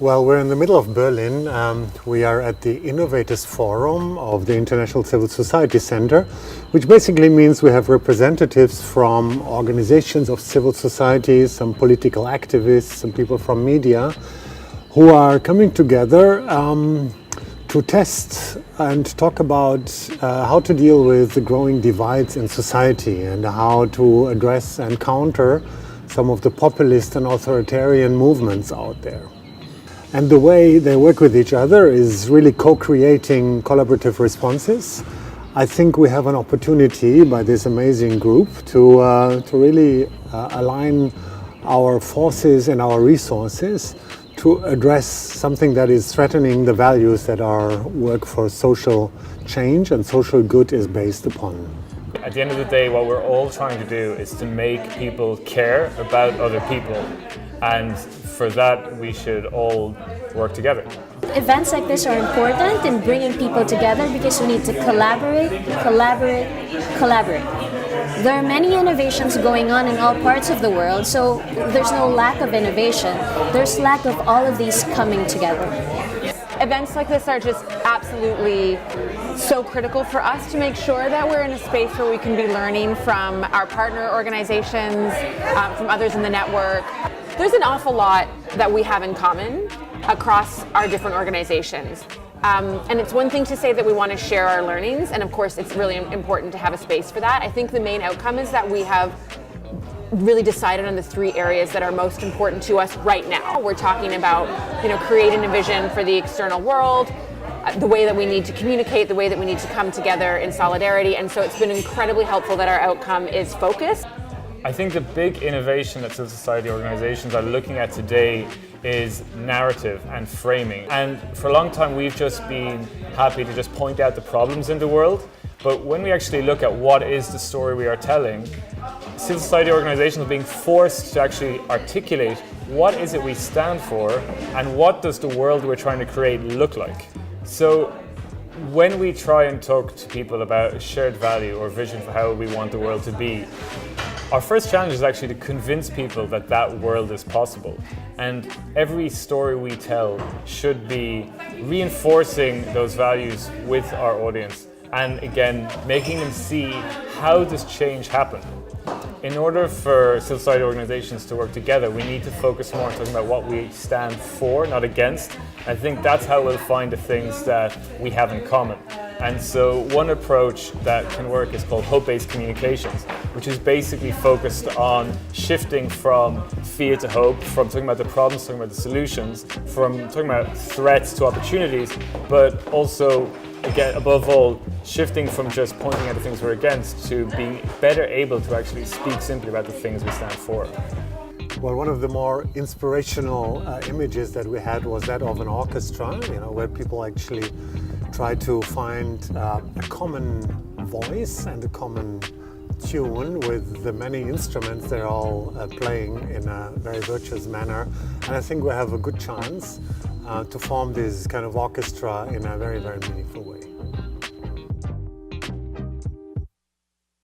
Well, we're in the middle of Berlin. We are at the Innovators Forum of the International Civil Society Center, which basically means we have representatives from organizations of civil society, some political activists, some people from media, who are coming together to test and talk about how to deal with the growing divides in society and how to address and counter some of the populist and authoritarian movements out there. And the way they work with each other is really co-creating collaborative responses. I think we have an opportunity by this amazing group to really align our forces and our resources to address something that is threatening the values that our work for social change and social good is based upon. At the end of the day, what we're all trying to do is to make people care about other people. And for that, we should all work together. Events like this are important in bringing people together because we need to collaborate. There are many innovations going on in all parts of the world, so there's no lack of innovation. There's lack of all of these coming together. Events like this are just absolutely so critical for us to make sure that we're in a space where we can be learning from our partner organizations, from others in the network. There's an awful lot that we have in common across our different organizations. And it's one thing to say that we want to share our learnings, and of course it's really important to have a space for that. I think the main outcome is that we have really decided on the three areas that are most important to us right now. We're talking about, creating a vision for the external world, the way that we need to communicate, the way that we need to come together in solidarity, and so it's been incredibly helpful that our outcome is focused. I think the big innovation that civil society organizations are looking at today is narrative and framing. And for a long time we've just been happy to just point out the problems in the world, but when we actually look at what is the story we are telling, civil society organizations are being forced to actually articulate what is it we stand for and what does the world we're trying to create look like. So when we try and talk to people about a shared value or vision for how we want the world to be, our first challenge is actually to convince people that that world is possible. And every story we tell should be reinforcing those values with our audience and again, making them see how does change happen. In order for civil society organizations to work together, we need to focus more on talking about what we stand for, not against. I think that's how we'll find the things that we have in common. And so one approach that can work is called hope-based communications, which is basically focused on shifting from fear to hope, from talking about the problems, talking about the solutions, from talking about threats to opportunities, but also, again, above all, shifting from just pointing at the things we're against to being better able to actually speak simply about the things we stand for. Well, one of the more inspirational images that we had was that of an orchestra, where people actually try to find a common voice and a common tune with the many instruments they're all playing in a very virtuous manner. And I think we have a good chance to form this kind of orchestra in a very, very meaningful way.